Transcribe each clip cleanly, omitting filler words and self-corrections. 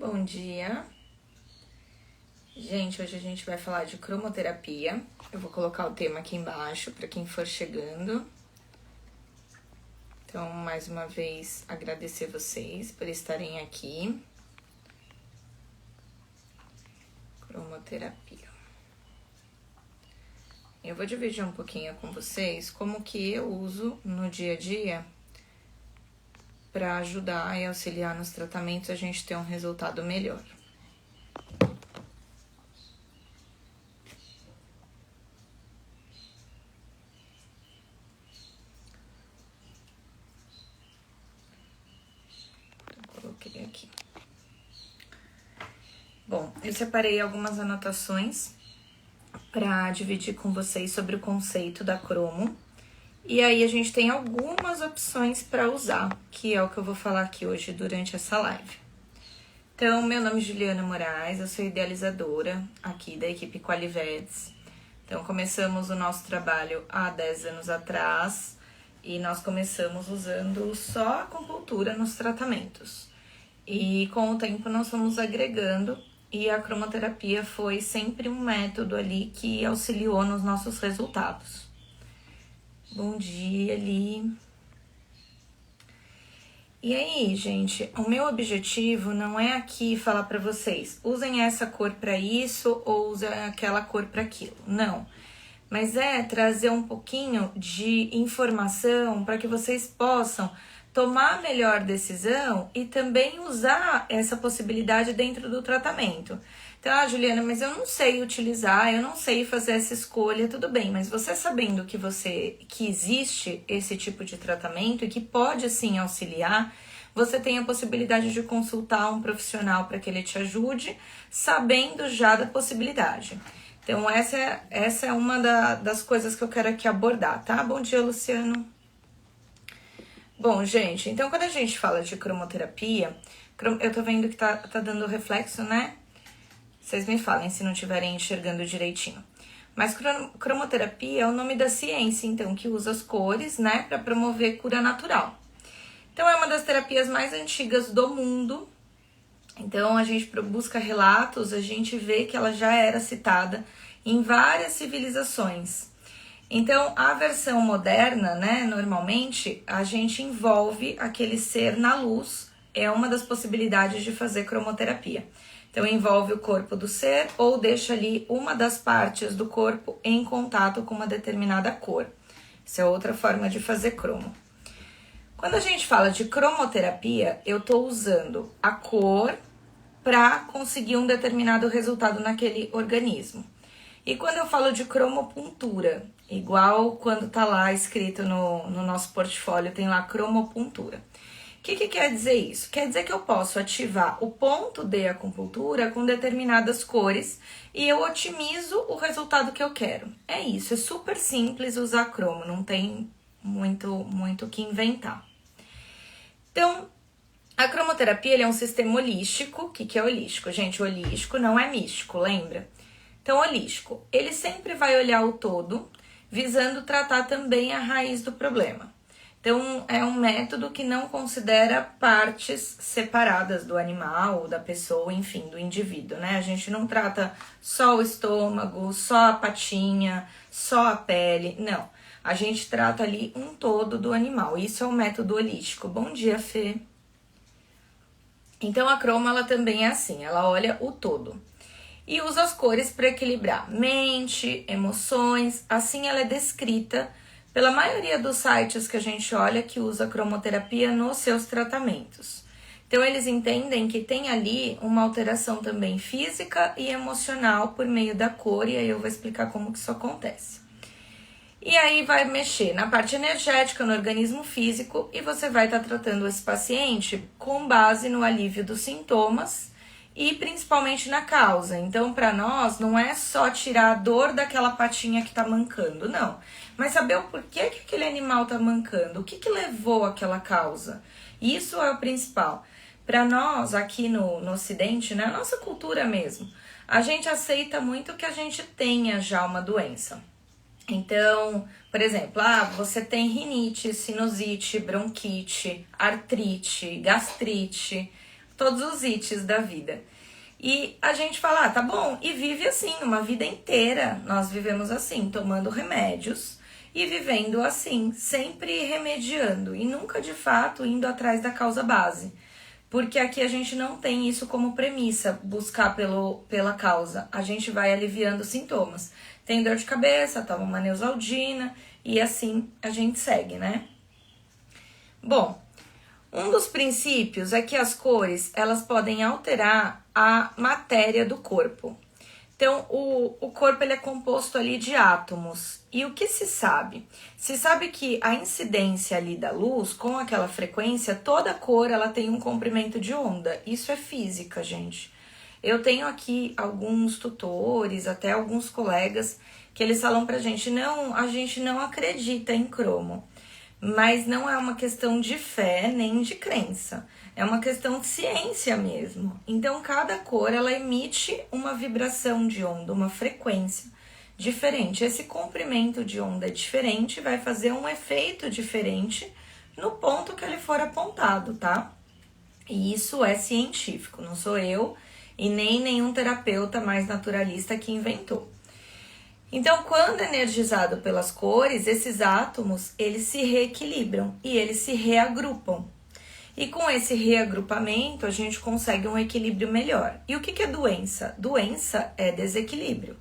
Bom dia. Gente, hoje a gente vai falar de cromoterapia. Eu vou colocar o tema aqui embaixo para quem for chegando. Então, mais uma vez, agradecer vocês por estarem aqui. Cromoterapia. Eu vou dividir um pouquinho com vocês como que eu uso no dia a dia para ajudar e auxiliar nos tratamentos a gente ter um resultado melhor. Coloquei aqui. Bom, eu separei algumas anotações para dividir com vocês sobre o conceito da cromo. E aí a gente tem algumas opções para usar, que é o que eu vou falar aqui hoje durante essa live. Então, meu nome é Juliana Moraes, eu sou idealizadora aqui da equipe Qualiveds. Então, começamos o nosso trabalho há 10 anos atrás e nós começamos usando só a acupuntura nos tratamentos. E com o tempo nós fomos agregando e a cromoterapia foi sempre um método ali que auxiliou nos nossos resultados. Bom dia, Li. E aí, gente, o meu objetivo não é aqui falar para vocês, usem essa cor para isso ou usem aquela cor para aquilo. Não. Mas é trazer um pouquinho de informação para que vocês possam tomar a melhor decisão e também usar essa possibilidade dentro do tratamento. Então, Juliana, mas eu não sei utilizar, eu não sei fazer essa escolha, tudo bem, mas você sabendo que existe esse tipo de tratamento e que pode sim auxiliar, você tem a possibilidade de consultar um profissional para que ele te ajude, sabendo já da possibilidade. Então, essa é uma das coisas que eu quero aqui abordar, tá? Bom dia, Luciano. Bom, gente, então quando a gente fala de cromoterapia, eu tô vendo que tá dando reflexo, né? Vocês me falem se não estiverem enxergando direitinho. Mas cromoterapia é o nome da ciência, então, que usa as cores, né, para promover cura natural. Então, é uma das terapias mais antigas do mundo. Então, a gente busca relatos, a gente vê que ela já era citada em várias civilizações. Então, a versão moderna, né, normalmente, a gente envolve aquele ser na luz, é uma das possibilidades de fazer cromoterapia. Então, envolve o corpo do ser ou deixa ali uma das partes do corpo em contato com uma determinada cor. Isso é outra forma de fazer cromo. Quando a gente fala de cromoterapia, eu estou usando a cor para conseguir um determinado resultado naquele organismo. E quando eu falo de cromopuntura, igual quando tá lá escrito no nosso portfólio, tem lá cromopuntura. O que quer dizer isso? Quer dizer que eu posso ativar o ponto de acupuntura com determinadas cores e eu otimizo o resultado que eu quero. É isso, é super simples usar cromo, não tem muito o que inventar. Então, a cromoterapia ele é um sistema holístico. O que é holístico? Gente, holístico não é místico, lembra? Então, holístico, ele sempre vai olhar o todo, visando tratar também a raiz do problema. Então, é um método que não considera partes separadas do animal, da pessoa, enfim, do indivíduo, né? A gente não trata só o estômago, só a patinha, só a pele, não. A gente trata ali um todo do animal. Isso é o método holístico. Bom dia, Fê. Então, a cromo, ela também é assim, ela olha o todo. E usa as cores para equilibrar mente, emoções, assim ela é descrita pela maioria dos sites que a gente olha que usa cromoterapia nos seus tratamentos. Então, eles entendem que tem ali uma alteração também física e emocional por meio da cor, e aí eu vou explicar como que isso acontece. E aí vai mexer na parte energética, no organismo físico, e você vai estar tratando esse paciente com base no alívio dos sintomas e principalmente na causa. Então, para nós, não é só tirar a dor daquela patinha que tá mancando, não. Mas saber o porquê que aquele animal tá mancando, o que levou àquela causa. Isso é o principal. Para nós, aqui no Ocidente, né, a nossa cultura mesmo, a gente aceita muito que a gente tenha já uma doença. Então, por exemplo, você tem rinite, sinusite, bronquite, artrite, gastrite. todos os itens da vida. E a gente fala, tá bom, e vive assim, uma vida inteira. Nós vivemos assim, tomando remédios e vivendo assim, sempre remediando e nunca de fato indo atrás da causa base. Porque aqui a gente não tem isso como premissa, buscar pela causa. A gente vai aliviando sintomas. Tem dor de cabeça, toma uma Neosaldina e assim a gente segue, né? Bom, um dos princípios é que as cores, elas podem alterar a matéria do corpo. Então, o corpo ele é composto ali de átomos. E o que se sabe? Se sabe que a incidência ali da luz, com aquela frequência, toda cor ela tem um comprimento de onda. Isso é física, gente. Eu tenho aqui alguns tutores, até alguns colegas, que eles falam pra gente, não, a gente não acredita em cromo. Mas não é uma questão de fé nem de crença. É uma questão de ciência mesmo. Então, cada cor, ela emite uma vibração de onda, uma frequência diferente. Esse comprimento de onda é diferente, vai fazer um efeito diferente no ponto que ele for apontado, tá? E isso é científico, não sou eu e nem nenhum terapeuta mais naturalista que inventou. Então, quando energizado pelas cores, esses átomos, eles se reequilibram e eles se reagrupam. E com esse reagrupamento, a gente consegue um equilíbrio melhor. E o que é doença? Doença é desequilíbrio.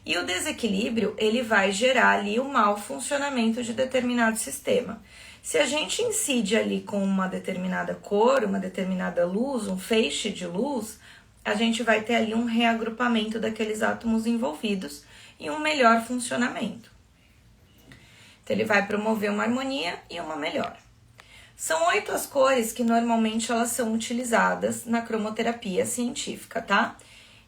E o desequilíbrio, ele vai gerar ali o mau funcionamento de determinado sistema. Se a gente incide ali com uma determinada cor, uma determinada luz, um feixe de luz, a gente vai ter ali um reagrupamento daqueles átomos envolvidos e um melhor funcionamento. Então, ele vai promover uma harmonia e uma melhora. São 8 as cores que normalmente elas são utilizadas na cromoterapia científica, tá?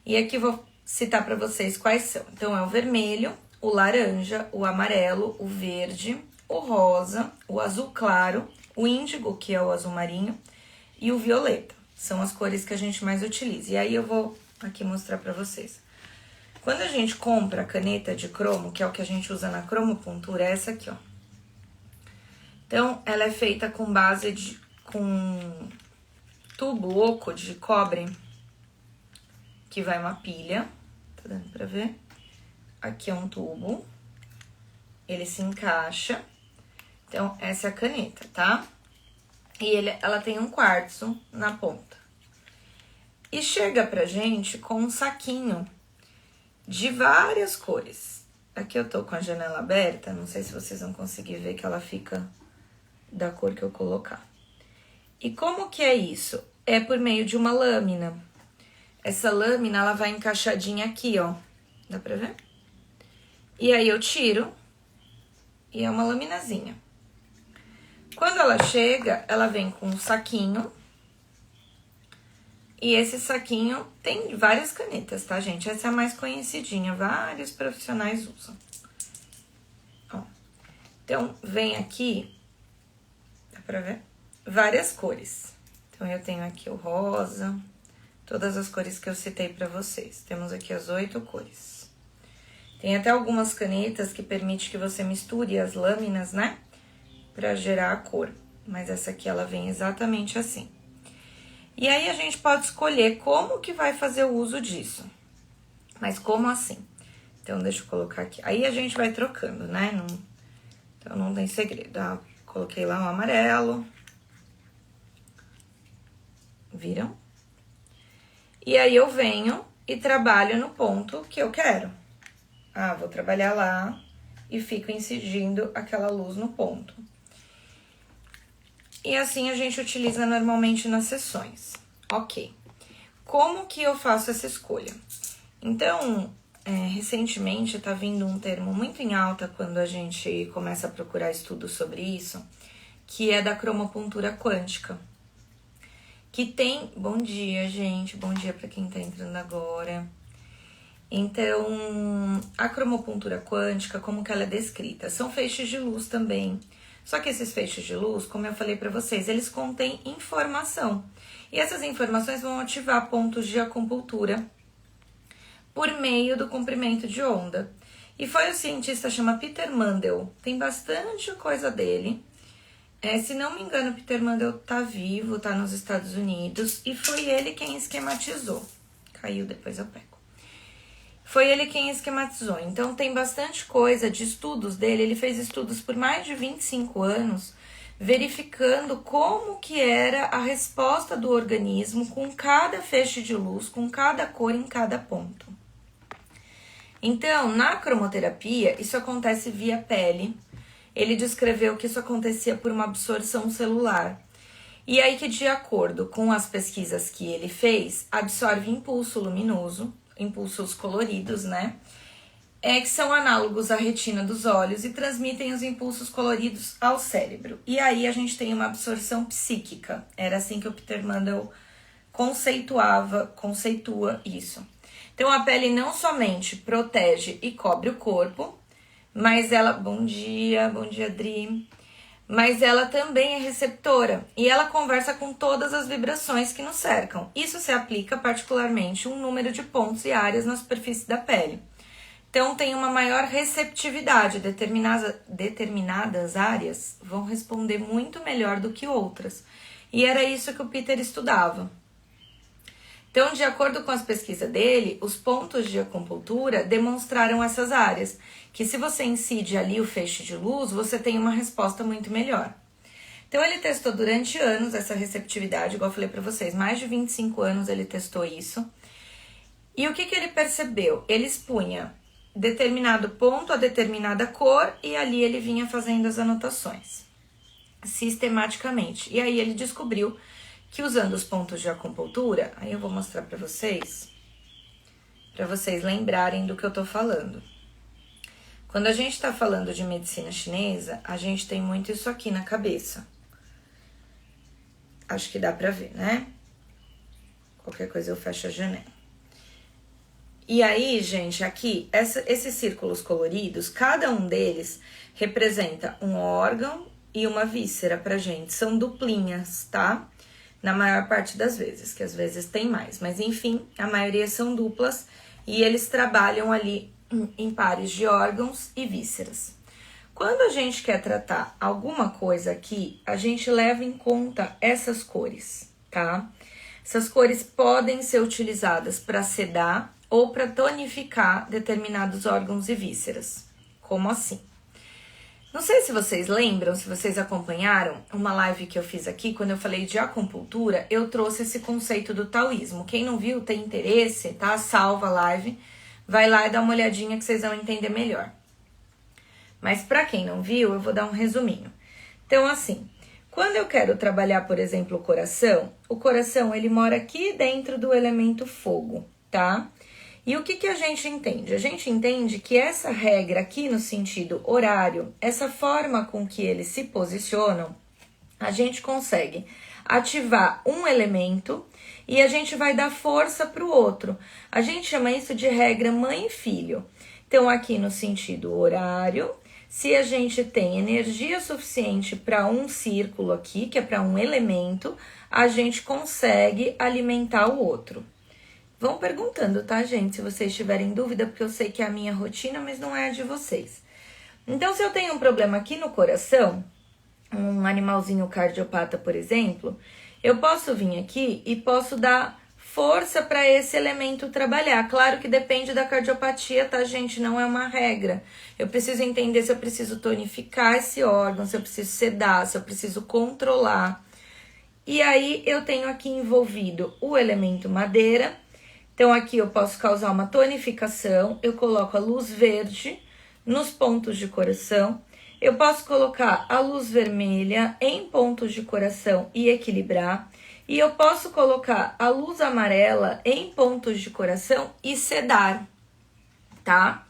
E aqui vou citar para vocês quais são. Então, é o vermelho, o laranja, o amarelo, o verde, o rosa, o azul claro, o índigo, que é o azul marinho, e o violeta. São as cores que a gente mais utiliza. E aí eu vou aqui mostrar para vocês. Quando a gente compra a caneta de cromo, que é o que a gente usa na cromopuntura, é essa aqui, ó. Então, ela é feita com base com tubo oco de cobre, que vai uma pilha, tá dando pra ver? Aqui é um tubo, ele se encaixa. Então, essa é a caneta, tá? E ela tem um quartzo na ponta. E chega pra gente com um saquinho de várias cores. Aqui eu tô com a janela aberta, não sei se vocês vão conseguir ver que ela fica da cor que eu colocar. E como que é isso? É por meio de uma lâmina. Essa lâmina, ela vai encaixadinha aqui, ó. Dá pra ver? E aí eu tiro e é uma laminazinha. Quando ela chega, ela vem com um saquinho. E esse saquinho tem várias canetas, tá, gente? Essa é a mais conhecidinha, vários profissionais usam. Ó. Então, vem aqui, dá pra ver? Várias cores. Então, eu tenho aqui o rosa, todas as cores que eu citei pra vocês. Temos aqui as 8 cores. Tem até algumas canetas que permitem que você misture as lâminas, né? Pra gerar a cor. Mas essa aqui, ela vem exatamente assim. E aí, a gente pode escolher como que vai fazer o uso disso. Mas como assim? Então, deixa eu colocar aqui. Aí, a gente vai trocando, né? Então, não tem segredo. Coloquei lá um amarelo. Viram? E aí, eu venho e trabalho no ponto que eu quero. Vou trabalhar lá e fico incidindo aquela luz no ponto. E assim a gente utiliza normalmente nas sessões. Ok. Como que eu faço essa escolha? Então, recentemente tá vindo um termo muito em alta quando a gente começa a procurar estudos sobre isso, que é da cromopuntura quântica. Que tem... Bom dia, gente. Bom dia para quem tá entrando agora. Então, a cromopuntura quântica, como que ela é descrita? São feixes de luz também. Só que esses feixes de luz, como eu falei para vocês, eles contêm informação. E essas informações vão ativar pontos de acupuntura por meio do comprimento de onda. E foi o cientista chamado Peter Mandel, tem bastante coisa dele, Se não me engano, o Peter Mandel tá vivo, tá nos Estados Unidos, e foi ele quem esquematizou. Caiu, depois eu pego. Foi ele quem esquematizou. Então, tem bastante coisa de estudos dele. Ele fez estudos por mais de 25 anos, verificando como que era a resposta do organismo com cada feixe de luz, com cada cor em cada ponto. Então, na cromoterapia, isso acontece via pele. Ele descreveu que isso acontecia por uma absorção celular. E aí que, de acordo com as pesquisas que ele fez, absorve impulso luminoso, impulsos coloridos, né? Que são análogos à retina dos olhos e transmitem os impulsos coloridos ao cérebro. E aí a gente tem uma absorção psíquica. Era assim que o Peter Mandel conceitua isso. Então, a pele não somente protege e cobre o corpo, mas ela... Bom dia, Dri. Mas ela também é receptora e ela conversa com todas as vibrações que nos cercam. Isso se aplica particularmente a um número de pontos e áreas na superfície da pele. Então, tem uma maior receptividade. Determinadas áreas vão responder muito melhor do que outras. E era isso que o Peter estudava. Então, de acordo com as pesquisas dele, os pontos de acupuntura demonstraram essas áreas, que se você incide ali o feixe de luz, você tem uma resposta muito melhor. Então, ele testou durante anos essa receptividade, igual eu falei para vocês, mais de 25 anos ele testou isso. E o que ele percebeu? Ele expunha determinado ponto a determinada cor e ali ele vinha fazendo as anotações, sistematicamente. E aí ele descobriu que usando os pontos de acupuntura, aí eu vou mostrar para vocês lembrarem do que eu tô falando. Quando a gente tá falando de medicina chinesa, a gente tem muito isso aqui na cabeça. Acho que dá pra ver, né? Qualquer coisa eu fecho a janela. E aí, gente, aqui, esses círculos coloridos, cada um deles representa um órgão e uma víscera pra gente. São duplinhas, tá? Na maior parte das vezes, que às vezes tem mais. Mas, enfim, a maioria são duplas e eles trabalham ali em pares de órgãos e vísceras. Quando a gente quer tratar alguma coisa aqui, a gente leva em conta essas cores, tá? Essas cores podem ser utilizadas para sedar ou para tonificar determinados órgãos e vísceras. Como assim? Não sei se vocês lembram, se vocês acompanharam uma live que eu fiz aqui, quando eu falei de acupuntura, eu trouxe esse conceito do taoísmo. Quem não viu, tem interesse, tá? Salva a live, vai lá e dá uma olhadinha que vocês vão entender melhor. Mas para quem não viu, eu vou dar um resuminho. Então, assim, quando eu quero trabalhar, por exemplo, o coração ele mora aqui dentro do elemento fogo, tá? E o que a gente entende? A gente entende que essa regra aqui no sentido horário, essa forma com que eles se posicionam, a gente consegue ativar um elemento e a gente vai dar força para o outro. A gente chama isso de regra mãe e filho. Então, aqui no sentido horário, se a gente tem energia suficiente para um círculo aqui, que é para um elemento, a gente consegue alimentar o outro. Vão perguntando, tá, gente? Se vocês tiverem dúvida, porque eu sei que é a minha rotina, mas não é a de vocês. Então, se eu tenho um problema aqui no coração, um animalzinho cardiopata, por exemplo, eu posso vir aqui e posso dar força para esse elemento trabalhar. Claro que depende da cardiopatia, tá, gente? Não é uma regra. Eu preciso entender se eu preciso tonificar esse órgão, se eu preciso sedar, se eu preciso controlar. E aí, eu tenho aqui envolvido o elemento madeira. Então, aqui eu posso causar uma tonificação, eu coloco a luz verde nos pontos de coração, eu posso colocar a luz vermelha em pontos de coração e equilibrar, e eu posso colocar a luz amarela em pontos de coração e sedar, tá?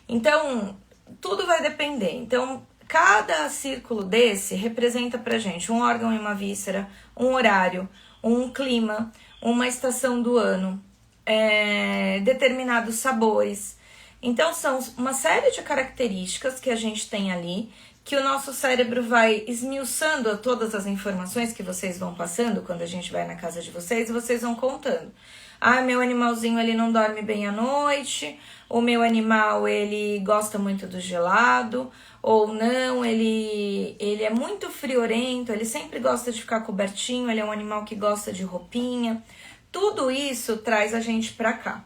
Então, tudo vai depender. Então, cada círculo desse representa pra gente um órgão e uma víscera, um horário, um clima, uma estação do ano, determinados sabores. Então, são uma série de características que a gente tem ali, que o nosso cérebro vai esmiuçando todas as informações que vocês vão passando quando a gente vai na casa de vocês e vocês vão contando. Ah, meu animalzinho ele não dorme bem à noite, o meu animal ele gosta muito do gelado, ou não, ele é muito friorento, ele sempre gosta de ficar cobertinho, ele é um animal que gosta de roupinha. Tudo isso traz a gente pra cá.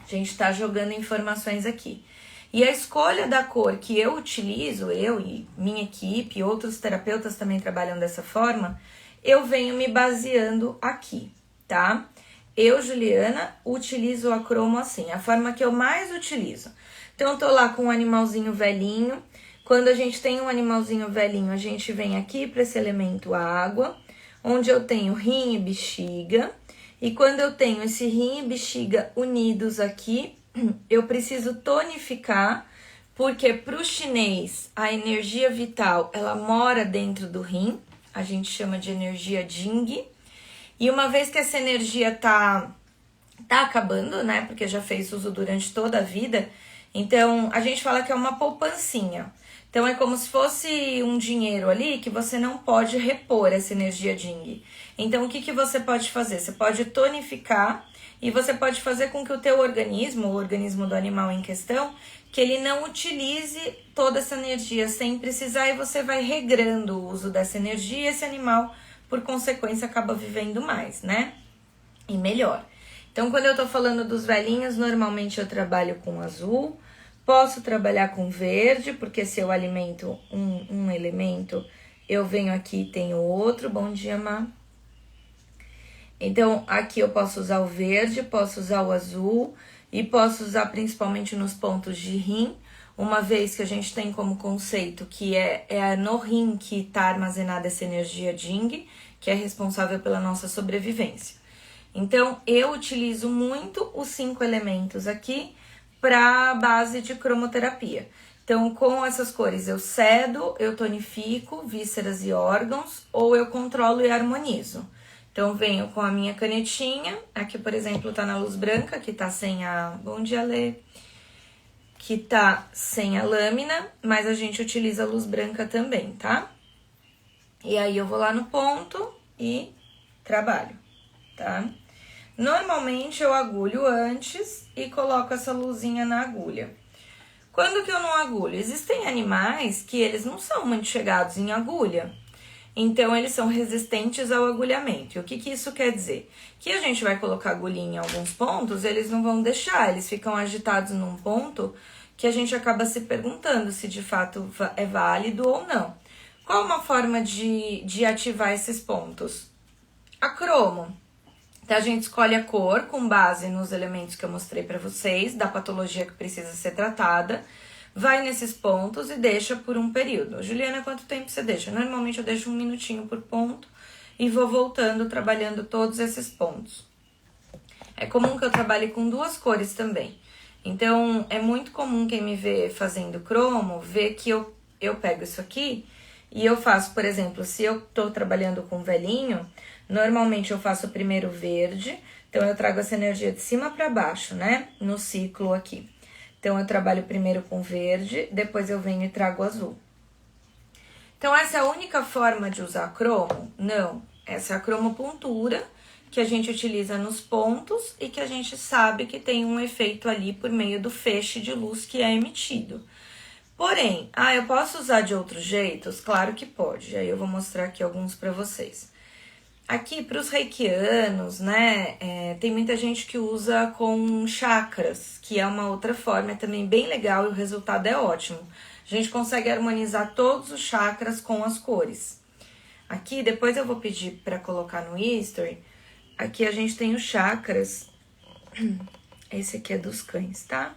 A gente tá jogando informações aqui. E a escolha da cor que eu utilizo, eu e minha equipe, outros terapeutas também trabalham dessa forma, eu venho me baseando aqui, tá? Eu, Juliana, utilizo a cromo assim, a forma que eu mais utilizo. Então, eu tô lá com um animalzinho velhinho. Quando a gente tem um animalzinho velhinho, a gente vem aqui para esse elemento água, onde eu tenho rim e bexiga. E quando eu tenho esse rim e bexiga unidos aqui, eu preciso tonificar, porque para o chinês a energia vital ela mora dentro do rim, a gente chama de energia Jing. E uma vez que essa energia tá acabando, né? Porque já fez uso durante toda a vida, então a gente fala que é uma poupancinha. Então é como se fosse um dinheiro ali que você não pode repor essa energia Jing. Então o que você pode fazer? Você pode tonificar e você pode fazer com que o teu organismo, o organismo do animal em questão, que ele não utilize toda essa energia sem precisar e você vai regrando o uso dessa energia e esse animal, por consequência, acaba vivendo mais, né? E melhor. Então, quando eu tô falando dos velhinhos, normalmente eu trabalho com azul, posso trabalhar com verde, porque se eu alimento um elemento, eu venho aqui e tenho outro. Bom dia, Má. Então, aqui eu posso usar o verde, posso usar o azul e posso usar principalmente nos pontos de rim, uma vez que a gente tem como conceito que é no rim que está armazenada essa energia Jing, que é responsável pela nossa sobrevivência. Então, eu utilizo muito os 5 elementos aqui para base de cromoterapia. Então, com essas cores eu sedo, eu tonifico vísceras e órgãos, ou eu controlo e harmonizo. Então, venho com a minha canetinha, aqui, por exemplo, tá na luz branca, que tá sem a... Bom dia, Lê. Que tá sem a lâmina, mas a gente utiliza a luz branca também, tá? E aí, eu vou lá no ponto e trabalho, tá? Normalmente, eu agulho antes e coloco essa luzinha na agulha. Quando que eu não agulho? Existem animais que eles não são muito chegados em agulha. Então, eles são resistentes ao agulhamento. E o que isso quer dizer? Que a gente vai colocar agulhinha em alguns pontos, eles não vão deixar, eles ficam agitados num ponto que a gente acaba se perguntando se de fato é válido ou não. Qual uma forma de ativar esses pontos? A cromo. Então, a gente escolhe a cor com base nos elementos que eu mostrei para vocês, da patologia que precisa ser tratada. Vai nesses pontos e deixa por um período. Juliana, quanto tempo você deixa? Normalmente eu deixo 1 minutinho por ponto e vou voltando, trabalhando todos esses pontos. É comum que eu trabalhe com 2 cores também. Então, é muito comum quem me vê fazendo cromo, ver que eu pego isso aqui e eu faço, por exemplo, se eu tô trabalhando com velhinho, normalmente eu faço primeiro verde, então eu trago essa energia de cima para baixo, né? No ciclo aqui. Então, eu trabalho primeiro com verde, depois eu venho e trago azul. Então, essa é a única forma de usar cromo? Não. Essa é a cromopuntura que a gente utiliza nos pontos e que a gente sabe que tem um efeito ali por meio do feixe de luz que é emitido. Porém, eu posso usar de outros jeitos? Claro que pode. Aí eu vou mostrar aqui alguns para vocês. Aqui, para os reikianos, né, tem muita gente que usa com chakras, que é uma outra forma, é também bem legal e o resultado é ótimo. A gente consegue harmonizar todos os chakras com as cores. Aqui, depois eu vou pedir para colocar no history, aqui a gente tem os chakras, esse aqui é dos cães, tá?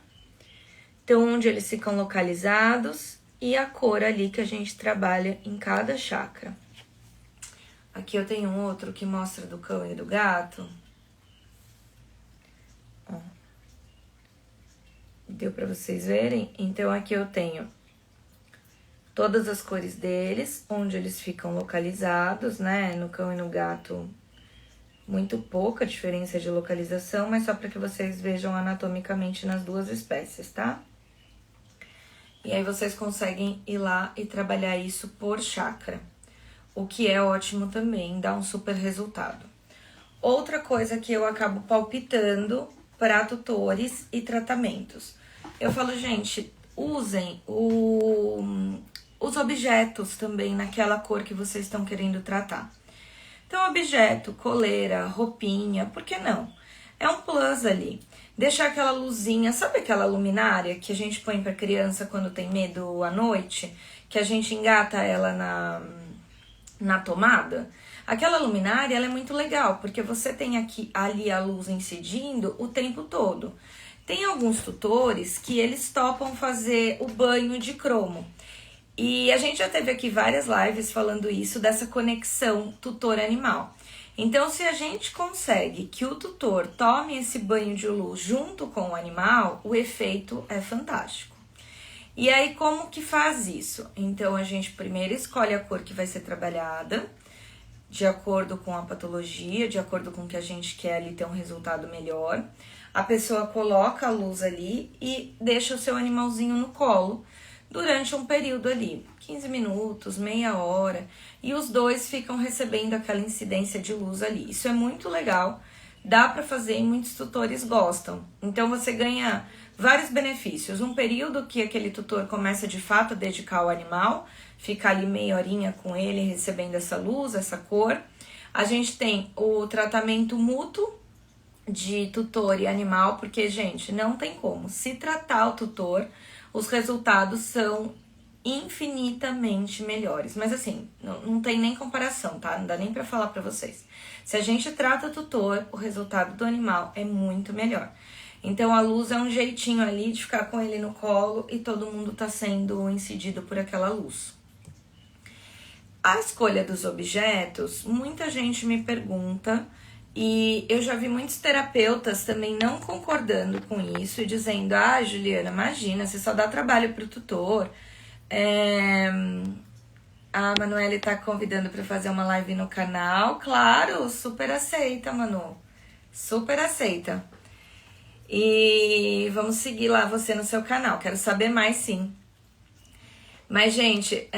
Então, onde eles ficam localizados e a cor ali que a gente trabalha em cada chakra. Aqui eu tenho um outro que mostra do cão e do gato. Ó. Deu pra vocês verem? Então, aqui eu tenho todas as cores deles, onde eles ficam localizados, né? No cão e no gato, muito pouca diferença de localização, mas só para que vocês vejam anatomicamente nas 2 espécies, tá? E aí vocês conseguem ir lá e trabalhar isso por chakra. O que é ótimo também, dá um super resultado. Outra coisa que eu acabo palpitando para tutores e tratamentos. Eu falo, gente, usem os objetos também naquela cor que vocês estão querendo tratar. Então, objeto, coleira, roupinha, por que não? É um plus ali. Deixar aquela luzinha, sabe aquela luminária que a gente põe para criança quando tem medo à noite? Que a gente engata ela na tomada? Aquela luminária, ela é muito legal, porque você tem ali a luz incidindo o tempo todo. Tem alguns tutores que eles topam fazer o banho de cromo. E a gente já teve aqui várias lives falando isso, dessa conexão tutor-animal. Então, se a gente consegue que o tutor tome esse banho de luz junto com o animal, o efeito é fantástico. E aí, como que faz isso? Então, a gente primeiro escolhe a cor que vai ser trabalhada, de acordo com a patologia, de acordo com o que a gente quer ali ter um resultado melhor. A pessoa coloca a luz ali e deixa o seu animalzinho no colo durante um período ali, 15 minutos, meia hora, e os dois ficam recebendo aquela incidência de luz ali. Isso é muito legal, dá para fazer e muitos tutores gostam. Então você ganha vários benefícios. Um período que aquele tutor começa de fato a dedicar ao animal, fica ali meia horinha com ele recebendo essa luz, essa cor. A gente tem o tratamento mútuo de tutor e animal, porque, gente, não tem como. Se tratar o tutor, os resultados são infinitamente melhores. Mas assim, não tem nem comparação, tá? Não dá nem pra falar pra vocês. Se a gente trata o tutor, o resultado do animal é muito melhor. Então a luz é um jeitinho ali de ficar com ele no colo e todo mundo tá sendo incidido por aquela luz. A escolha dos objetos, muita gente me pergunta, e eu já vi muitos terapeutas também não concordando com isso e dizendo: ah, Juliana, imagina, você só dá trabalho pro tutor. A Manuele tá convidando para fazer uma live no canal. Claro, super aceita, Manu. Super aceita. E vamos seguir lá você no seu canal. Quero saber mais, sim. Mas, gente,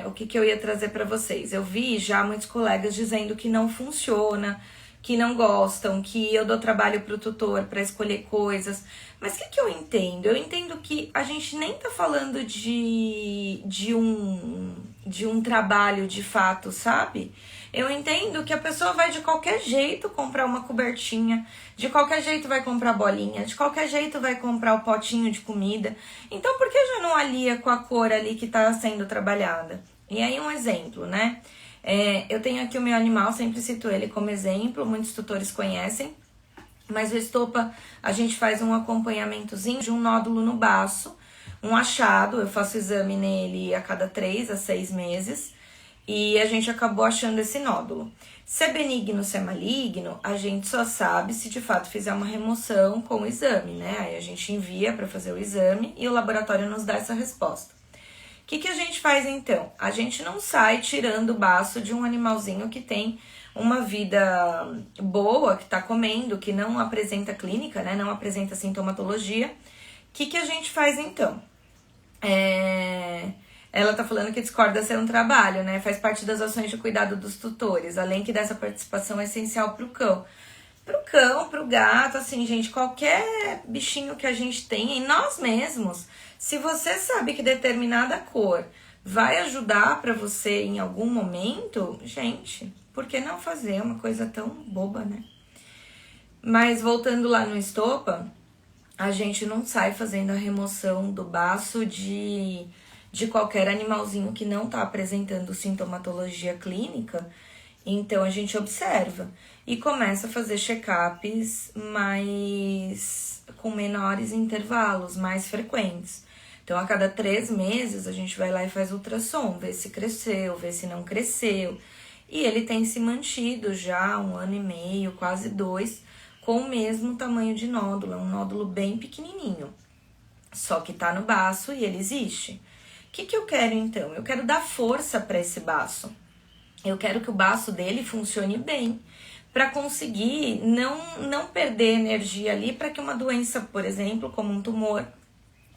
o que eu ia trazer para vocês? Eu vi já muitos colegas dizendo que não funciona, que não gostam, que eu dou trabalho pro tutor para escolher coisas. Mas o que eu entendo? Eu entendo que a gente nem tá falando de um trabalho de fato, sabe? Eu entendo que a pessoa vai de qualquer jeito comprar uma cobertinha, de qualquer jeito vai comprar bolinha, de qualquer jeito vai comprar o potinho de comida. Então, por que já não alia com a cor ali que tá sendo trabalhada? E aí, um exemplo, né? Eu tenho aqui o meu animal, sempre cito ele como exemplo, muitos tutores conhecem, mas o estopa, a gente faz um acompanhamentozinho de um nódulo no baço, um achado, eu faço exame nele a cada 3 a 6 meses, e a gente acabou achando esse nódulo. Se é benigno, se é maligno, a gente só sabe se de fato fizer uma remoção com o exame, né? Aí a gente envia para fazer o exame e o laboratório nos dá essa resposta. O que a gente faz então? A gente não sai tirando o baço de um animalzinho que tem uma vida boa, que tá comendo, que não apresenta clínica, né? Não apresenta sintomatologia. O que a gente faz então? Ela tá falando que discorda ser um trabalho, né? Faz parte das ações de cuidado dos tutores, além que dessa participação é essencial pro cão. Pro cão, pro gato, assim, gente, qualquer bichinho que a gente tem, em nós mesmos, se você sabe que determinada cor vai ajudar pra você em algum momento, gente, por que não fazer uma coisa tão boba, né? Mas voltando lá no estopa, a gente não sai fazendo a remoção do baço de qualquer animalzinho que não tá apresentando sintomatologia clínica. Então, a gente observa e começa a fazer check-ups com menores intervalos, mais frequentes. Então, a cada 3 meses, a gente vai lá e faz ultrassom, vê se cresceu, vê se não cresceu. E ele tem se mantido já 1 ano e meio, quase 2, com o mesmo tamanho de nódulo. É um nódulo bem pequenininho, só que tá no baço e ele existe. O que eu quero, então? Eu quero dar força para esse baço. Eu quero que o baço dele funcione bem, para conseguir não perder energia ali, para que uma doença, por exemplo, como um tumor,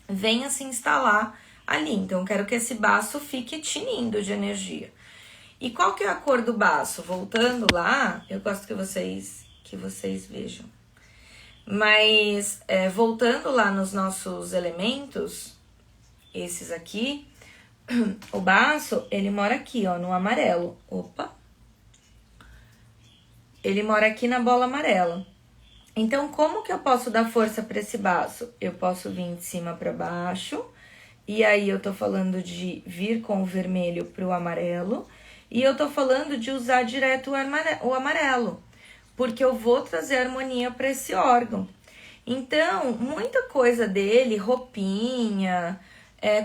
venha se instalar ali. Então, eu quero que esse baço fique tinindo de energia. E qual que é a cor do baço? Voltando lá, eu gosto que vocês que vocês vejam. Mas, voltando lá nos nossos elementos, esses aqui, o baço, ele mora aqui, ó, no amarelo. Opa! Ele mora aqui na bola amarela. Então, como que eu posso dar força para esse baço? Eu posso vir de cima para baixo, e aí eu tô falando de vir com o vermelho pro amarelo, e eu tô falando de usar direto o amarelo, porque eu vou trazer harmonia para esse órgão. Então, muita coisa dele, roupinha,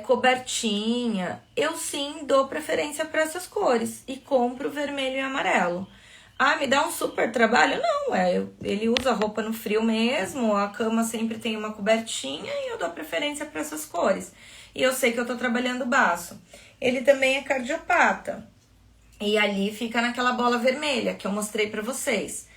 cobertinha, eu sim dou preferência para essas cores e compro vermelho e amarelo. Ah, me dá um super trabalho? Não, ele usa roupa no frio mesmo, a cama sempre tem uma cobertinha e eu dou preferência para essas cores. E eu sei que eu tô trabalhando baço. Ele também é cardiopata. E ali fica naquela bola vermelha que eu mostrei para vocês.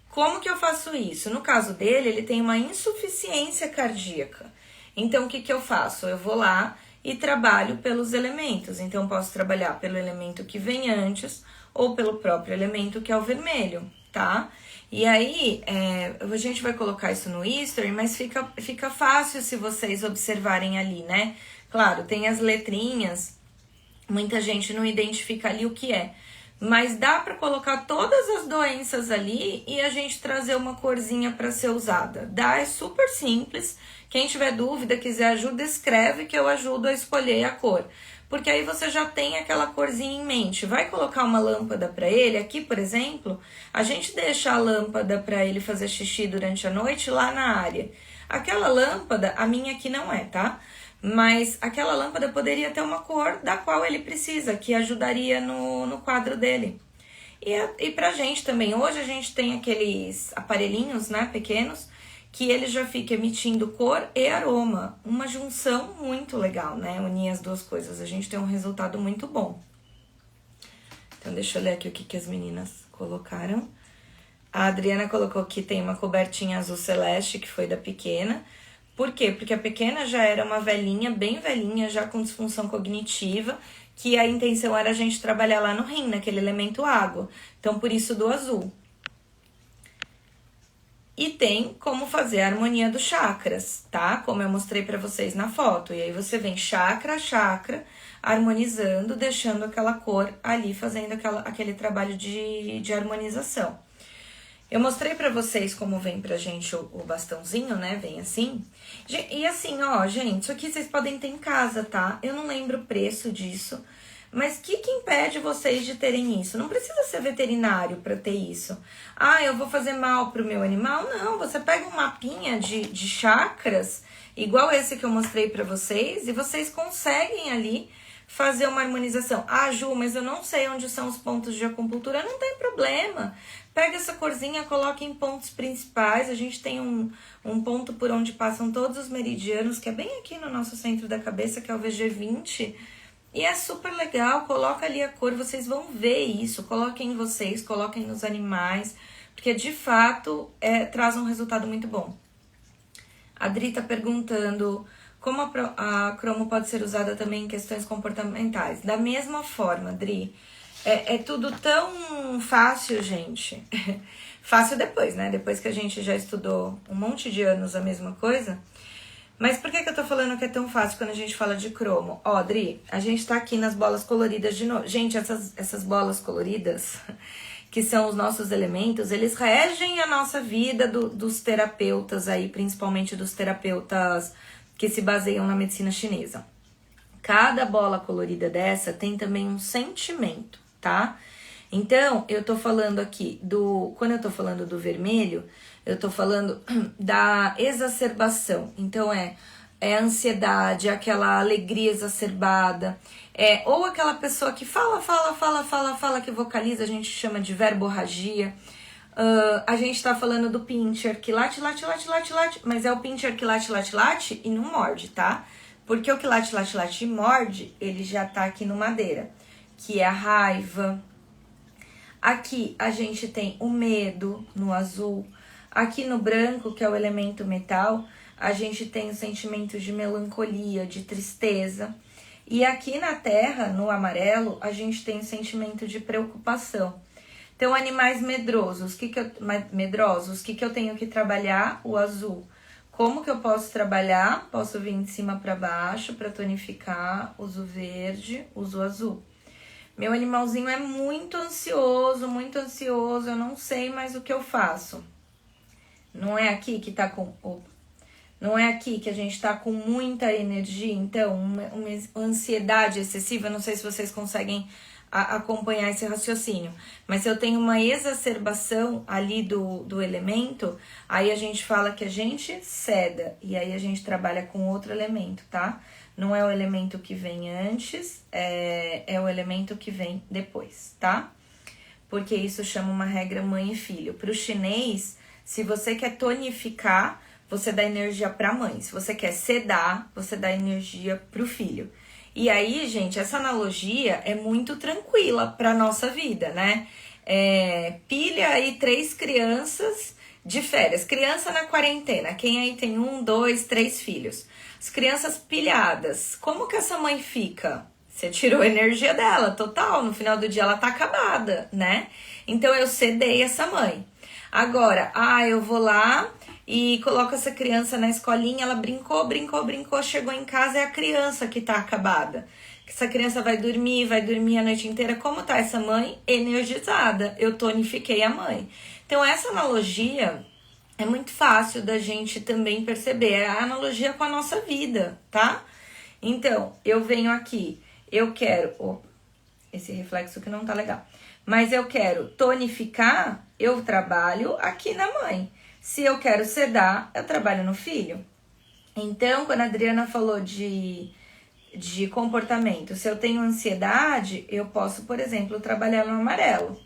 Como que eu faço isso? No caso dele, ele tem uma insuficiência cardíaca. Então, o que eu faço? Eu vou lá e trabalho pelos elementos. Então, eu posso trabalhar pelo elemento que vem antes ou pelo próprio elemento que é o vermelho, tá? E aí, a gente vai colocar isso no history, mas fica fácil se vocês observarem ali, né? Claro, tem as letrinhas, muita gente não identifica ali o que é. Mas dá para colocar todas as doenças ali e a gente trazer uma corzinha para ser usada. É super simples. Quem tiver dúvida, quiser ajuda, escreve que eu ajudo a escolher a cor. Porque aí você já tem aquela corzinha em mente. Vai colocar uma lâmpada para ele, aqui, por exemplo, a gente deixa a lâmpada para ele fazer xixi durante a noite lá na área. Aquela lâmpada, a minha aqui não é, tá? Mas aquela lâmpada poderia ter uma cor da qual ele precisa, que ajudaria no quadro dele. E pra gente também, hoje a gente tem aqueles aparelhinhos, né, pequenos, que ele já fica emitindo cor e aroma. Uma junção muito legal, né, unir as duas coisas. A gente tem um resultado muito bom. Então deixa eu ler aqui o que as meninas colocaram. A Adriana colocou que tem uma cobertinha azul celeste, que foi da pequena. Por quê? Porque a pequena já era uma velhinha, bem velhinha, já com disfunção cognitiva, que a intenção era a gente trabalhar lá no rim, naquele elemento água. Então, por isso do azul. E tem como fazer a harmonia dos chakras, tá? Como eu mostrei pra vocês na foto. E aí você vem chakra a chakra, harmonizando, deixando aquela cor ali, fazendo aquele trabalho de harmonização. Eu mostrei pra vocês como vem pra gente o bastãozinho, né? Vem assim. E assim, ó, gente, isso aqui vocês podem ter em casa, tá? Eu não lembro o preço disso. Mas o que impede vocês de terem isso? Não precisa ser veterinário pra ter isso. Ah, eu vou fazer mal pro meu animal? Não, você pega um mapinha de chakras, igual esse que eu mostrei pra vocês, e vocês conseguem ali fazer uma harmonização. Ah, Ju, mas eu não sei onde são os pontos de acupuntura. Não tem problema. Pega essa corzinha, coloca em pontos principais. A gente tem um ponto por onde passam todos os meridianos, que é bem aqui no nosso centro da cabeça, que é o VG20. E é super legal, coloca ali a cor, vocês vão ver isso. Coloquem em vocês, coloquem nos animais, porque de fato traz um resultado muito bom. A Dri tá perguntando como a cromo pode ser usada também em questões comportamentais. Da mesma forma, Dri. É tudo tão fácil, gente. Fácil depois, né? Depois que a gente já estudou um monte de anos a mesma coisa. Mas por que eu tô falando que é tão fácil quando a gente fala de cromo? Ó, Dri, a gente tá aqui nas bolas coloridas de novo. Gente, essas bolas coloridas, que são os nossos elementos, eles regem a nossa vida dos terapeutas aí, principalmente dos terapeutas que se baseiam na medicina chinesa. Cada bola colorida dessa tem também um sentimento, tá? Então, eu tô falando aqui quando eu tô falando do vermelho, eu tô falando da exacerbação. Então, é a ansiedade, aquela alegria exacerbada, ou aquela pessoa que fala, que vocaliza, a gente chama de verborragia. A gente tá falando do pincher que late, mas é o pincher que late e não morde, tá? Porque o que late e morde, ele já tá aqui no madeira, que é a raiva. Aqui a gente tem o medo no azul. Aqui no branco, que é o elemento metal, a gente tem os sentimentos de melancolia, de tristeza. E aqui na terra, no amarelo, a gente tem o sentimento de preocupação. Então, animais medrosos, medrosos, o que eu tenho que trabalhar? O azul. Como que eu posso trabalhar? Posso vir de cima para baixo para tonificar, uso verde, uso azul. Meu animalzinho é muito ansioso, eu não sei mais o que eu faço. Não é aqui que tá com... Não é aqui que a gente tá com muita energia, então, uma ansiedade excessiva, não sei se vocês conseguem acompanhar esse raciocínio, mas se eu tenho uma exacerbação ali do elemento, aí a gente fala que a gente ceda, e aí a gente trabalha com outro elemento, tá? Não é o elemento que vem antes, é o elemento que vem depois, tá? Porque isso chama uma regra mãe e filho. Para o chinês, se você quer tonificar, você dá energia para a mãe. Se você quer sedar, você dá energia para o filho. E aí, gente, essa analogia é muito tranquila para nossa vida, né? Pilha aí 3 crianças de férias. Criança na quarentena. Quem aí tem 1, 2, 3 filhos? As crianças pilhadas. Como que essa mãe fica? Você tirou a energia dela, total. No final do dia ela tá acabada, né? Então eu cedei essa mãe. Agora, eu vou lá e coloco essa criança na escolinha, ela brincou, chegou em casa, é a criança que tá acabada. Essa criança vai dormir a noite inteira. Como tá essa mãe? Energizada. Eu tonifiquei a mãe. Então essa analogia é muito fácil da gente também perceber. É a analogia com a nossa vida, tá? Então, eu venho aqui, eu quero... esse reflexo que não tá legal. Mas eu quero tonificar, eu trabalho aqui na mãe. Se eu quero sedar, eu trabalho no filho. Então, quando a Adriana falou de comportamento, se eu tenho ansiedade, eu posso, por exemplo, trabalhar no amarelo.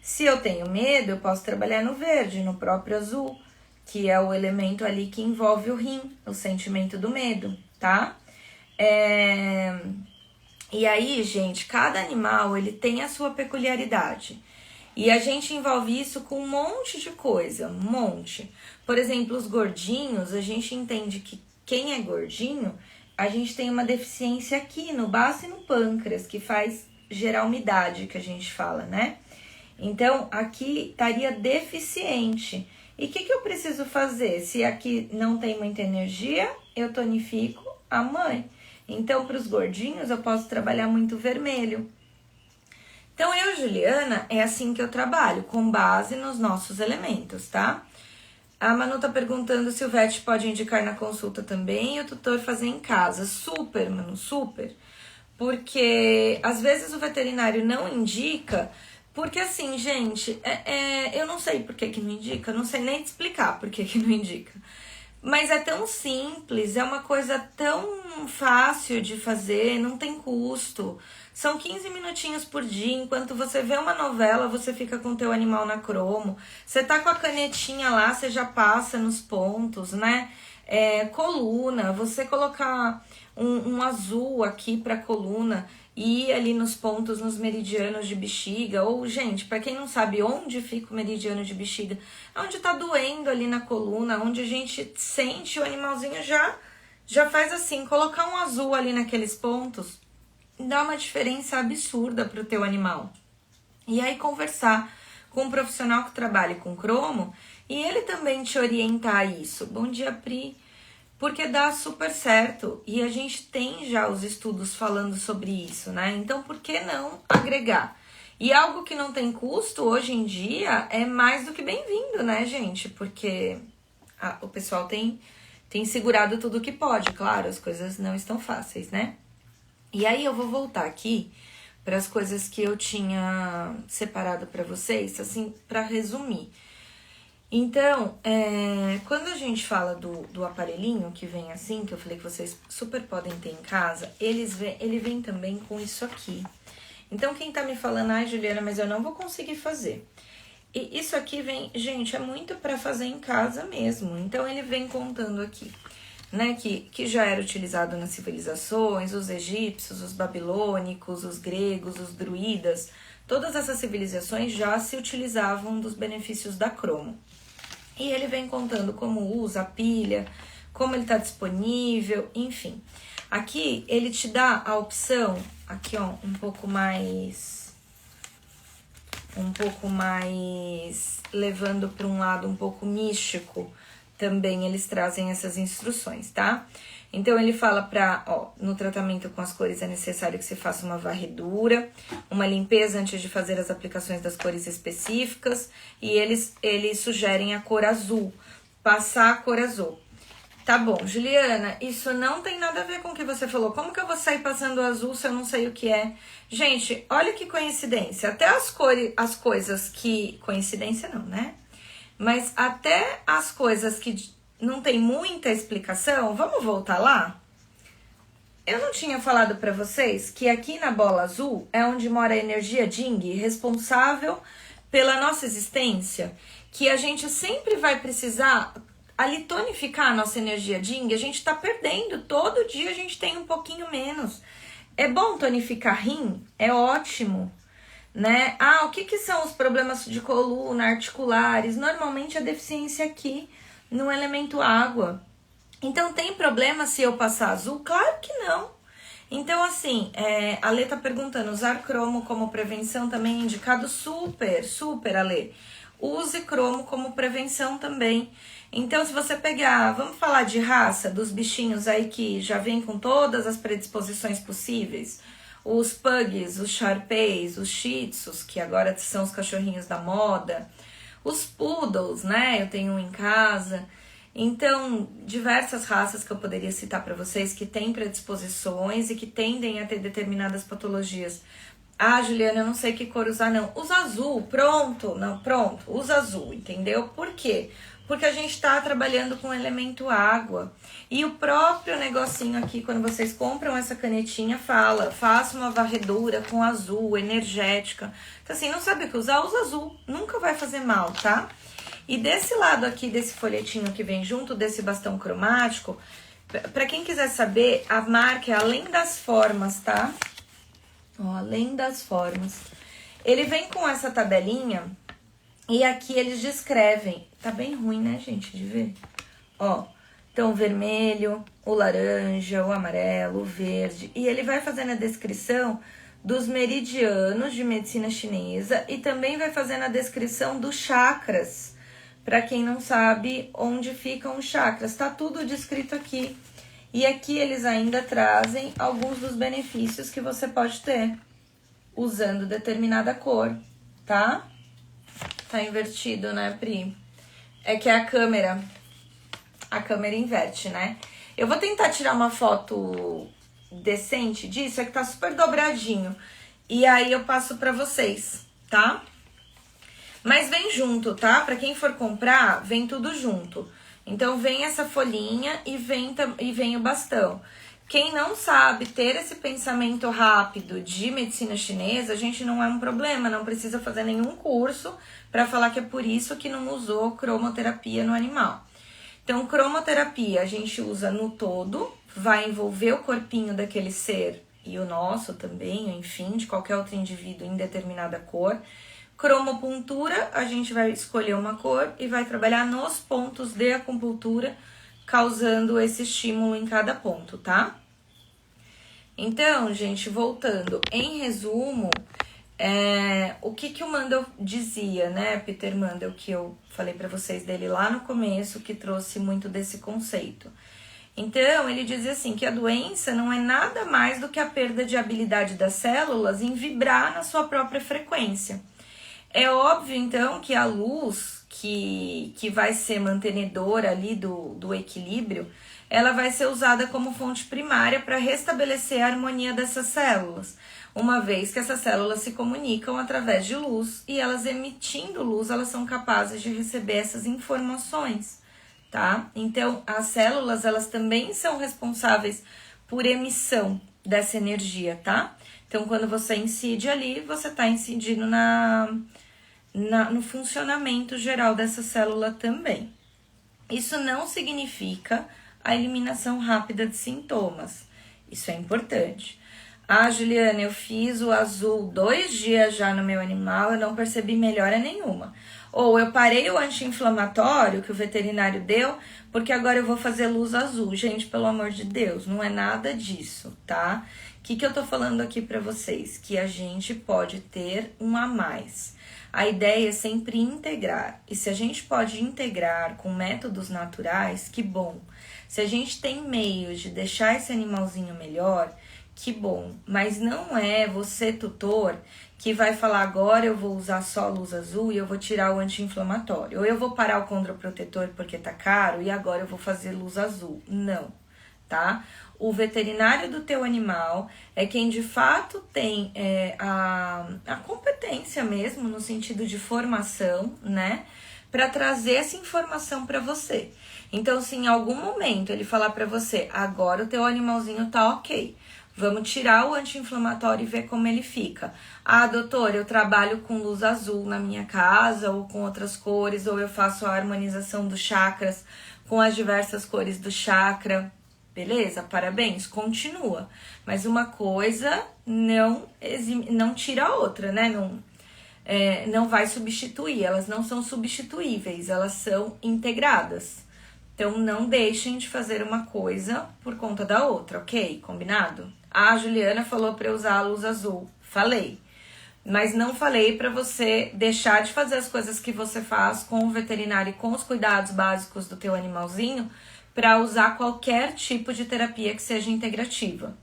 Se eu tenho medo, eu posso trabalhar no verde, no próprio azul, que é o elemento ali que envolve o rim, o sentimento do medo, tá? E aí, gente, cada animal, ele tem a sua peculiaridade. E a gente envolve isso com um monte de coisa, um monte. Por exemplo, os gordinhos, a gente entende que quem é gordinho, a gente tem uma deficiência aqui no baço e no pâncreas, que faz gerar umidade, que a gente fala, né? Então, aqui estaria deficiente. E o que eu preciso fazer? Se aqui não tem muita energia, eu tonifico a mãe. Então, para os gordinhos, eu posso trabalhar muito vermelho. Então, eu, Juliana, é assim que eu trabalho, com base nos nossos elementos, tá? A Manu tá perguntando se o VET pode indicar na consulta também e o tutor fazer em casa. Super, Manu, super. Porque, às vezes, o veterinário não indica, porque, assim, gente, eu não sei por que não indica, não sei nem te explicar por que não indica. Mas é tão simples, é uma coisa tão fácil de fazer, não tem custo. São 15 minutinhos por dia, enquanto você vê uma novela, você fica com o teu animal na cromo. Você tá com a canetinha lá, você já passa nos pontos, né? Coluna, você colocar um azul aqui pra coluna e ir ali nos pontos, nos meridianos de bexiga. Ou, gente, pra quem não sabe onde fica o meridiano de bexiga, onde tá doendo ali na coluna, onde a gente sente o animalzinho já faz assim, colocar um azul ali naqueles pontos dá uma diferença absurda pro teu animal. E aí conversar com um profissional que trabalhe com cromo e ele também te orientar a isso. Bom dia, Pri. Porque dá super certo e a gente tem já os estudos falando sobre isso, né? Então, por que não agregar? E algo que não tem custo hoje em dia é mais do que bem-vindo, né, gente? Porque o pessoal tem segurado tudo que pode, claro, as coisas não estão fáceis, né? E aí eu vou voltar aqui para as coisas que eu tinha separado para vocês, assim, para resumir. Então, quando a gente fala do aparelhinho que vem assim, que eu falei que vocês super podem ter em casa, ele vem também com isso aqui. Então, quem tá me falando, Juliana, mas eu não vou conseguir fazer. E isso aqui vem, gente, é muito para fazer em casa mesmo. Então, ele vem contando aqui, né, que já era utilizado nas civilizações, os egípcios, os babilônicos, os gregos, os druidas. Todas essas civilizações já se utilizavam dos benefícios da cromo. E ele vem contando como usa a pilha, como ele está disponível, enfim. Aqui ele te dá a opção, aqui ó, um pouco mais um pouco mais levando para um lado um pouco místico, também eles trazem essas instruções, tá? Então ele fala no tratamento com as cores é necessário que se faça uma varredura, uma limpeza antes de fazer as aplicações das cores específicas, e eles sugerem a cor azul, passar a cor azul. Tá bom, Juliana, isso não tem nada a ver com o que você falou. Como que eu vou sair passando azul se eu não sei o que é? Gente, olha que coincidência. Até as coisas que... Coincidência não, né? Mas até as coisas que não tem muita explicação, vamos voltar lá? Eu não tinha falado pra vocês que aqui na bola azul é onde mora a energia Jing, responsável pela nossa existência, que a gente sempre vai precisar... Ali tonificar a nossa energia Jing, a gente tá perdendo. Todo dia a gente tem um pouquinho menos. É bom tonificar rim? É ótimo, né? O que são os problemas de coluna, articulares? Normalmente a deficiência aqui no elemento água. Então tem problema se eu passar azul? Claro que não. Então assim, a Lê tá perguntando, usar cromo como prevenção também é indicado? Super, super, Ale. Use cromo como prevenção também. Então, se você pegar, vamos falar de raça, dos bichinhos aí que já vem com todas as predisposições possíveis, os pugs, os sharpeis, os shih tzus, que agora são os cachorrinhos da moda, os poodles, né, eu tenho um em casa. Então, diversas raças que eu poderia citar para vocês que têm predisposições e que tendem a ter determinadas patologias. Juliana, eu não sei que cor usar, não. Usa azul, pronto. Não, pronto, usa azul, entendeu? Por quê? Porque a gente tá trabalhando com o elemento água. E o próprio negocinho aqui, quando vocês compram essa canetinha, fala, faça uma varredura com azul, energética. Então, assim, não sabe o que usar? Usa azul. Nunca vai fazer mal, tá? E desse lado aqui, desse folhetinho que vem junto, desse bastão cromático, pra quem quiser saber, a marca é Além das Formas, tá? Além das Formas. Ele vem com essa tabelinha e aqui eles descrevem. Tá bem ruim, né, gente, de ver? Então o vermelho, o laranja, o amarelo, o verde. E ele vai fazendo a descrição dos meridianos de medicina chinesa e também vai fazendo a descrição dos chakras. Para quem não sabe onde ficam os chakras, tá tudo descrito aqui. E aqui eles ainda trazem alguns dos benefícios que você pode ter usando determinada cor, tá? Tá invertido, né, Pri? É que a câmera inverte, né? Eu vou tentar tirar uma foto decente disso, é que tá super dobradinho. E aí eu passo pra vocês, tá? Mas vem junto, tá? Pra quem for comprar, vem tudo junto. Então, vem essa folhinha e vem o bastão. Quem não sabe ter esse pensamento rápido de medicina chinesa, a gente não é um problema, não precisa fazer nenhum curso para falar que é por isso que não usou cromoterapia no animal. Então, cromoterapia a gente usa no todo, vai envolver o corpinho daquele ser e o nosso também, enfim, de qualquer outro indivíduo em determinada cor. Cromopuntura, a gente vai escolher uma cor e vai trabalhar nos pontos de acupuntura, causando esse estímulo em cada ponto, tá? Então, gente, voltando, em resumo, o que o Mandel dizia, né, Peter Mandel, que eu falei pra vocês dele lá no começo, que trouxe muito desse conceito. Então, ele dizia assim, que a doença não é nada mais do que a perda de habilidade das células em vibrar na sua própria frequência. É óbvio, então, que a luz, que vai ser mantenedora ali do equilíbrio, ela vai ser usada como fonte primária para restabelecer a harmonia dessas células, uma vez que essas células se comunicam através de luz e elas emitindo luz, elas são capazes de receber essas informações, tá? Então, as células, elas também são responsáveis por emissão dessa energia, tá? Então, quando você incide ali, você está incidindo no funcionamento geral dessa célula também. Isso não significa a eliminação rápida de sintomas. Isso é importante. Juliana, eu fiz o azul 2 dias já no meu animal, eu não percebi melhora nenhuma. Ou eu parei o anti-inflamatório que o veterinário deu, porque agora eu vou fazer luz azul. Gente, pelo amor de Deus, não é nada disso, tá? que eu tô falando aqui para vocês? Que a gente pode ter um a mais. A ideia é sempre integrar. E se a gente pode integrar com métodos naturais, que bom. Se a gente tem meios de deixar esse animalzinho melhor, que bom. Mas não é você, tutor, que vai falar agora eu vou usar só luz azul e eu vou tirar o anti-inflamatório. Ou eu vou parar o condroprotetor porque tá caro e agora eu vou fazer luz azul. Não, tá? O veterinário do teu animal é quem de fato tem a competência mesmo, no sentido de formação, né? Para trazer essa informação para você. Então, se em algum momento ele falar para você, agora o teu animalzinho tá ok, vamos tirar o anti-inflamatório e ver como ele fica. Ah, doutor, eu trabalho com luz azul na minha casa ou com outras cores, ou eu faço a harmonização dos chakras com as diversas cores do chakra. Beleza? Parabéns, continua. Mas uma coisa não tira a outra, né? Não vai substituir, elas não são substituíveis, elas são integradas. Então, não deixem de fazer uma coisa por conta da outra, ok? Combinado? A Juliana falou para eu usar a luz azul. Falei. Mas não falei para você deixar de fazer as coisas que você faz com o veterinário e com os cuidados básicos do teu animalzinho para usar qualquer tipo de terapia que seja integrativa.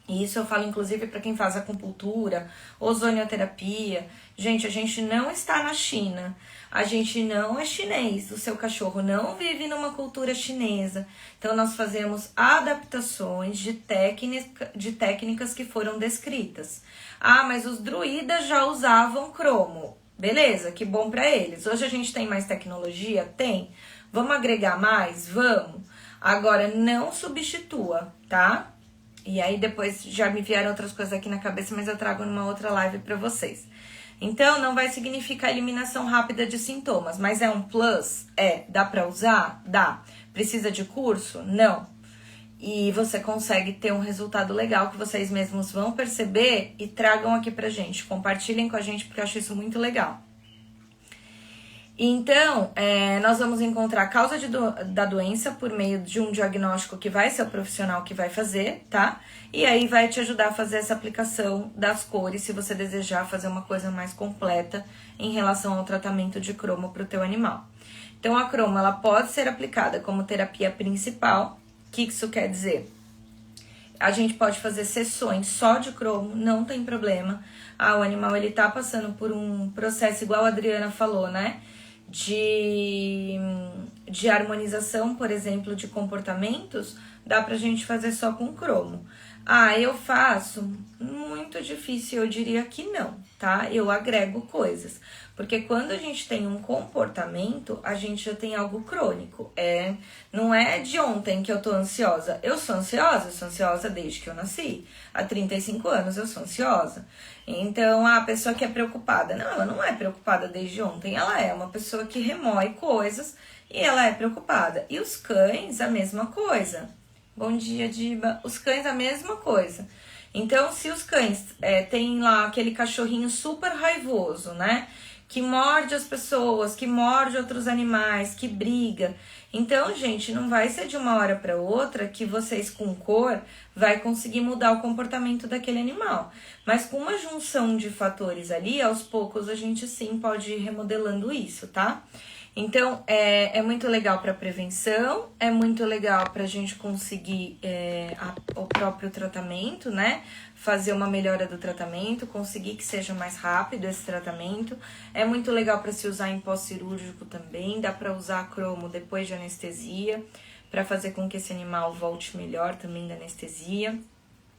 E isso eu falo inclusive para quem faz acupuntura, ozonioterapia. Gente, a gente não está na China. A gente não é chinês. O seu cachorro não vive numa cultura chinesa. Então, nós fazemos adaptações de técnicas que foram descritas. Ah, mas os druidas já usavam cromo. Beleza, que bom para eles. Hoje a gente tem mais tecnologia? Tem. Vamos agregar mais? Vamos. Agora, não substitua, tá? E aí depois já me vieram outras coisas aqui na cabeça, mas eu trago numa outra live para vocês. Então, não vai significar eliminação rápida de sintomas, mas é um plus? Dá para usar? Dá. Precisa de curso? Não. E você consegue ter um resultado legal que vocês mesmos vão perceber e tragam aqui pra gente. Compartilhem com a gente porque eu acho isso muito legal. Então, nós vamos encontrar a causa da doença por meio de um diagnóstico que vai ser o profissional que vai fazer, tá? E aí vai te ajudar a fazer essa aplicação das cores, se você desejar fazer uma coisa mais completa em relação ao tratamento de cromo para o teu animal. Então, a cromo, ela pode ser aplicada como terapia principal. O que isso quer dizer? A gente pode fazer sessões só de cromo, não tem problema. Ah, o animal, ele tá passando por um processo, igual a Adriana falou, né? De harmonização, por exemplo, de comportamentos, dá pra gente fazer só com cromo. Ah, eu faço? Muito difícil, eu diria que não, tá? Eu agrego coisas. Porque quando a gente tem um comportamento, a gente já tem algo crônico. Não é de ontem que eu tô ansiosa. Eu sou ansiosa desde que eu nasci. Há 35 anos eu sou ansiosa. Então, a pessoa que é preocupada, não, ela não é preocupada desde ontem. Ela é uma pessoa que remói coisas e ela é preocupada. E os cães, a mesma coisa. Bom dia, Diba. Os cães, a mesma coisa. Então, se os cães têm lá aquele cachorrinho super raivoso, né? Que morde as pessoas, que morde outros animais, que briga. Então, gente, não vai ser de uma hora para outra que vocês com cor vai conseguir mudar o comportamento daquele animal. Mas com uma junção de fatores ali, aos poucos a gente sim pode ir remodelando isso, tá? Então, é muito legal para prevenção, é muito legal para a gente conseguir o próprio tratamento, né? Fazer uma melhora do tratamento, conseguir que seja mais rápido esse tratamento. É muito legal para se usar em pós-cirúrgico também, dá para usar cromo depois de anestesia, para fazer com que esse animal volte melhor também da anestesia.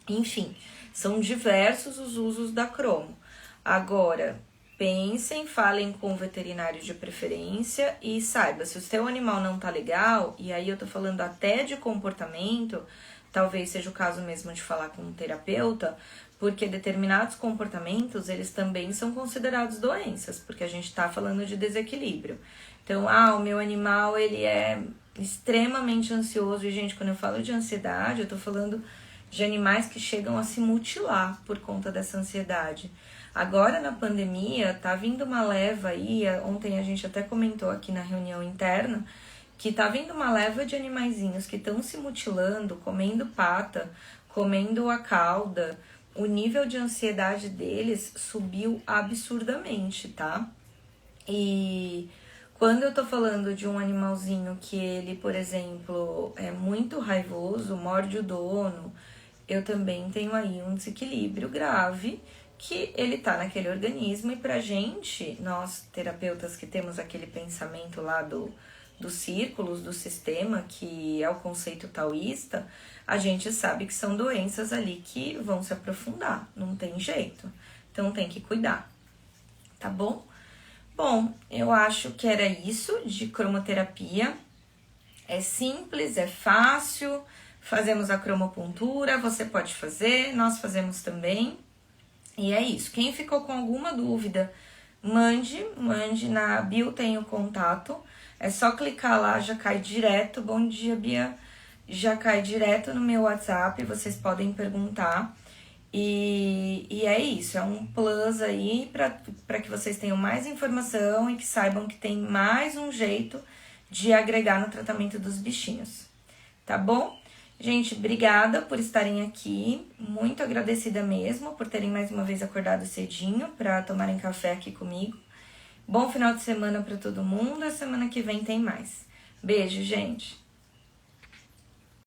Enfim, são diversos os usos da cromo. Agora, pensem, falem com o veterinário de preferência e saiba, se o seu animal não tá legal, e aí eu tô falando até de comportamento, talvez seja o caso mesmo de falar com um terapeuta, porque determinados comportamentos, eles também são considerados doenças, porque a gente tá falando de desequilíbrio. Então, o meu animal, ele é extremamente ansioso, e gente, quando eu falo de ansiedade, eu tô falando de animais que chegam a se mutilar por conta dessa ansiedade. Agora, na pandemia, tá vindo uma leva aí, ontem a gente até comentou aqui na reunião interna, que tá vindo uma leva de animaizinhos que estão se mutilando, comendo pata, comendo a cauda, o nível de ansiedade deles subiu absurdamente, tá? E quando eu tô falando de um animalzinho que ele, por exemplo, é muito raivoso, morde o dono, eu também tenho aí um desequilíbrio grave que ele tá naquele organismo e pra gente, nós terapeutas que temos aquele pensamento lá dos círculos, do sistema, que é o conceito taoísta, a gente sabe que são doenças ali que vão se aprofundar, não tem jeito. Então tem que cuidar, tá bom? Bom, eu acho que era isso de cromoterapia. É simples, é fácil, fazemos a cromopuntura, você pode fazer, nós fazemos também. E é isso. Quem ficou com alguma dúvida, mande na bio tem o contato. É só clicar lá, já cai direto. Bom dia, Bia. Já cai direto no meu WhatsApp, vocês podem perguntar. E é isso, é um plus aí para que vocês tenham mais informação e que saibam que tem mais um jeito de agregar no tratamento dos bichinhos. Tá bom? Gente, obrigada por estarem aqui, muito agradecida mesmo por terem mais uma vez acordado cedinho para tomarem café aqui comigo. Bom final de semana para todo mundo, a semana que vem tem mais. Beijo, gente!